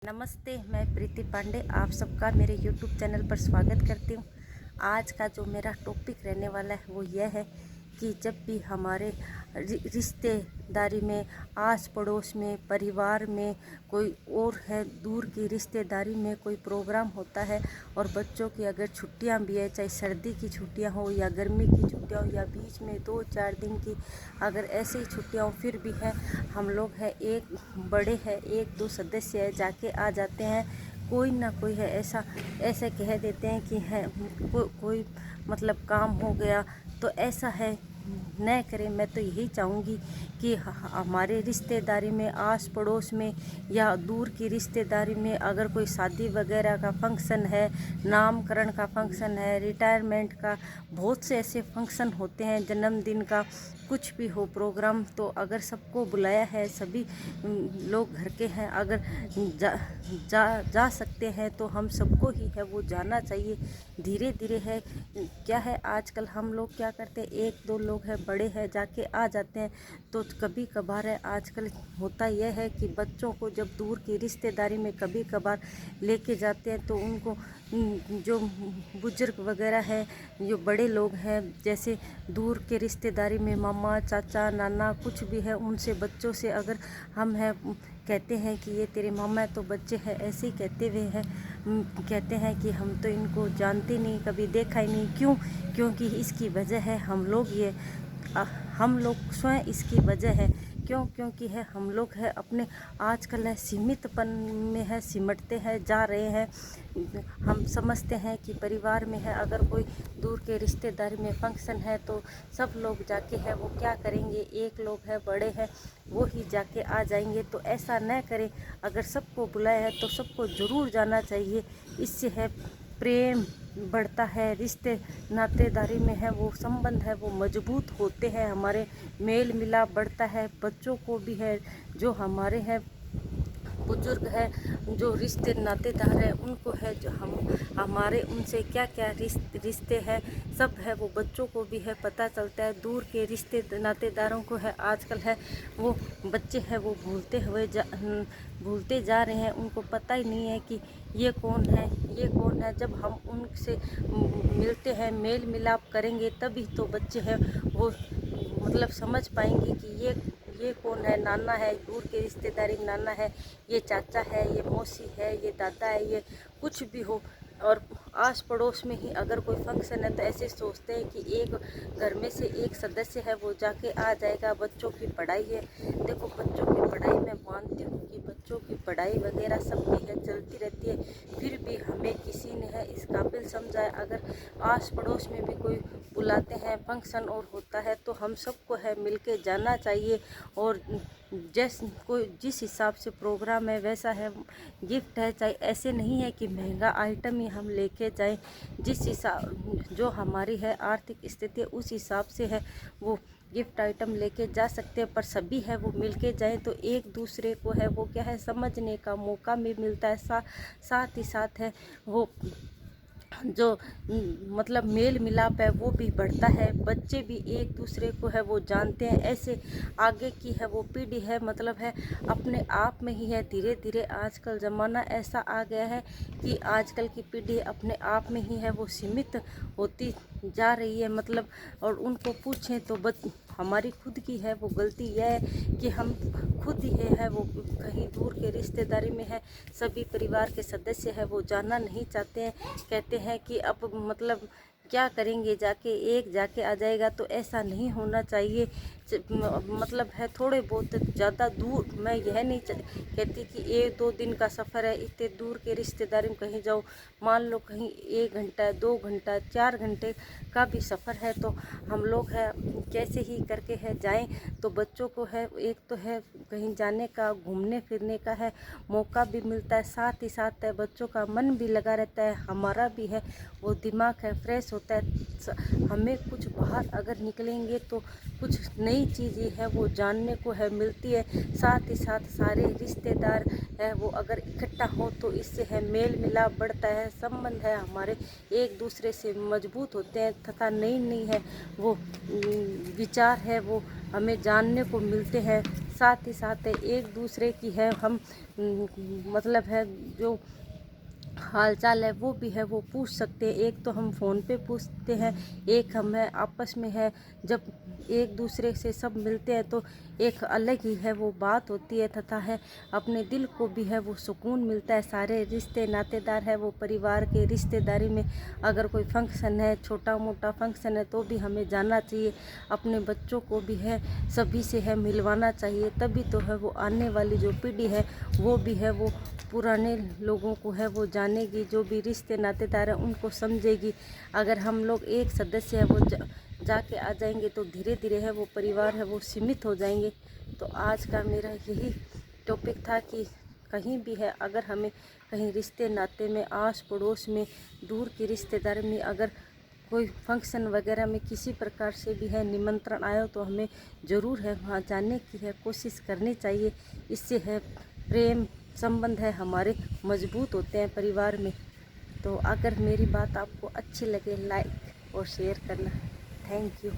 नमस्ते, मैं प्रीति पांडे आप सबका मेरे YouTube चैनल पर स्वागत करती हूँ। आज का जो मेरा टॉपिक रहने वाला है वो यह है कि जब भी हमारे रिश्तेदारी में, आस पड़ोस में, परिवार में कोई और है, दूर की रिश्तेदारी में कोई प्रोग्राम होता है और बच्चों की अगर छुट्टियां भी है, चाहे सर्दी की छुट्टियां हो या गर्मी की छुट्टियां हो या बीच में 2-4 दिन की अगर ऐसे ही छुट्टियां हो, फिर भी है हम लोग है एक बड़े हैं, 1-2 सदस्य है जाके आ जाते हैं। कोई ना कोई है ऐसे कह देते हैं कि है कोई मतलब काम हो गया, तो ऐसा है न करें। मैं तो यही चाहूँगी कि हमारे रिश्तेदारी में, आस पड़ोस में या दूर की रिश्तेदारी में अगर कोई शादी वगैरह का फंक्शन है, नामकरण का फंक्शन है, रिटायरमेंट का, बहुत से ऐसे फंक्शन होते हैं, जन्मदिन का कुछ भी हो प्रोग्राम, तो अगर सबको बुलाया है, सभी लोग घर के हैं, अगर जा सकते हैं तो हम सबको ही है वो जाना चाहिए। धीरे धीरे है क्या है, आजकल हम लोग क्या करते हैं, 1-2 लोग हैं बड़े हैं जाके आ जाते हैं। तो कभी कभार है आजकल होता यह है कि बच्चों को जब दूर की रिश्तेदारी में कभी कभार लेके जाते हैं तो उनको जो बुजुर्ग वगैरह है, जो बड़े लोग हैं, जैसे दूर के रिश्तेदारी में मामा, चाचा, नाना कुछ भी है, उनसे बच्चों से अगर हम हैं कहते हैं कि ये तेरे मामा है, तो बच्चे हैं ऐसे ही कहते हुए हैं कहते हैं कि हम तो इनको जानते नहीं, कभी देखा ही नहीं। क्योंकि इसकी वजह है हम लोग स्वयं इसकी वजह है। क्योंकि है हम लोग है अपने आजकल है सीमितपन में है सिमटते हैं जा रहे हैं। हम समझते हैं कि परिवार में है अगर कोई दूर के रिश्तेदारी में फंक्शन है तो सब लोग जाके है वो क्या करेंगे, एक लोग है बड़े हैं वो ही जाके आ जाएंगे। तो ऐसा न करें, अगर सबको बुलाया है तो सबको ज़रूर जाना चाहिए। इससे है प्रेम बढ़ता है, रिश्ते नातेदारी में है वो संबंध है वो मजबूत होते हैं, हमारे मेल मिलाप बढ़ता है। बच्चों को भी है जो हमारे हैं बुजुर्ग है, जो रिश्ते नातेदार है, उनको है जो हमारे उनसे क्या क्या रिश्ते हैं, सब है वो बच्चों को भी है पता चलता है। दूर के रिश्ते नातेदारों को है आजकल है वो बच्चे हैं वो भूलते जा रहे हैं, उनको पता ही नहीं है कि ये कौन है, ये कौन है। जब हम उनसे मिलते हैं, मेल मिलाप करेंगे, तभी तो बच्चे हैं वो मतलब समझ पाएंगे कि ये कौन है, नाना है, दूर के रिश्तेदारी नाना है, ये चाचा है, ये मौसी है, ये दादा है, ये कुछ भी हो। और आस पड़ोस में ही अगर कोई फंक्शन है तो ऐसे सोचते हैं कि एक घर में से एक सदस्य है वो जाके आ जाएगा। बच्चों की पढ़ाई है, देखो बच्चों की पढ़ाई मैं मानती हूँ कि बच्चों की पढ़ाई वगैरह सबकी है चलती रहती है, फिर भी हमें किसी ने है इस काबिल समझा है, अगर आस पड़ोस में भी कोई बुलाते हैं फंक्शन और होता है तो हम सबको है मिल के जाना चाहिए। और जिस हिसाब से प्रोग्राम है वैसा है गिफ्ट है, चाहे ऐसे नहीं है कि महंगा आइटम ही हम लेके जाएं। जिस हिसाब जो हमारी है आर्थिक स्थिति उस हिसाब से है वो गिफ्ट आइटम लेके जा सकते हैं, पर सभी है वो मिल के जाएँ तो एक दूसरे को है वो क्या है समझने का मौका भी मिलता है। साथ ही साथ है वो जो मतलब मेल मिलाप है वो भी बढ़ता है, बच्चे भी एक दूसरे को है वो जानते हैं। ऐसे आगे की है वो पीढ़ी है मतलब है अपने आप में ही है, धीरे धीरे आजकल ज़माना ऐसा आ गया है कि आजकल की पीढ़ी अपने आप में ही है वो सीमित होती जा रही है। मतलब और उनको पूछें तो हमारी खुद की है वो गलती यह है कि हम खुद ही है वो कहीं दूर के रिश्तेदारी में है, सभी परिवार के सदस्य है वो जाना नहीं चाहते हैं। कहते हैं कि अब मतलब क्या करेंगे जाके, एक जाके आ जाएगा, तो ऐसा नहीं होना चाहिए। मतलब है थोड़े बहुत ज़्यादा दूर, मैं यह नहीं कहती कि 1-2 दिन का सफ़र है, इतने दूर के रिश्तेदारी में कहीं जाओ, मान लो कहीं 1 घंटा 2 घंटा 4 घंटे का भी सफ़र है तो हम लोग है कैसे ही करके है जाएं, तो बच्चों को है एक तो है कहीं जाने का, घूमने फिरने का है मौका भी मिलता है, साथ ही साथ है बच्चों का मन भी लगा रहता है, हमारा भी है वो दिमाग है फ्रेश होता है। हमें कुछ बाहर अगर निकलेंगे तो कुछ नई चीज़ें है वो जानने को है मिलती है। साथ ही साथ सारे रिश्तेदार है वो अगर इकट्ठा हो तो इससे है मेल मिलाप बढ़ता है, संबंध है हमारे एक दूसरे से मजबूत होते हैं तथा नई नई है वो विचार है वो हमें जानने को मिलते हैं। साथ ही साथ एक दूसरे की है हम मतलब है जो हाल चाल है वो भी है वो पूछ सकते हैं। एक तो हम फ़ोन पे पूछते हैं, एक हम है आपस में है जब एक दूसरे से सब मिलते हैं तो एक अलग ही है वो बात होती है तथा है अपने दिल को भी है वो सुकून मिलता है। सारे रिश्ते नातेदार है वो परिवार के रिश्तेदारी में अगर कोई फंक्शन है, छोटा मोटा फंक्शन है तो भी हमें जाना चाहिए। अपने बच्चों को भी है सभी से है मिलवाना चाहिए, तभी तो है वो आने वाली जो पीढ़ी है वो भी है वो पुराने लोगों को है वो जानेगी, जो भी रिश्ते नातेदार हैं उनको समझेगी। अगर हम लोग एक सदस्य है वो जाके आ जाएंगे तो धीरे धीरे है वो परिवार है वो सीमित हो जाएंगे। तो आज का मेरा यही टॉपिक था कि कहीं भी है अगर हमें कहीं रिश्ते नाते में आस पड़ोस में दूर की रिश्तेदारी में अगर कोई फंक्शन वगैरह में किसी प्रकार से भी है निमंत्रण आया तो हमें ज़रूर है वहाँ जाने की है कोशिश करनी चाहिए। इससे है प्रेम संबंध है हमारे मजबूत होते हैं परिवार में। तो अगर मेरी बात आपको अच्छी लगे लाइक और शेयर करना। Thank you.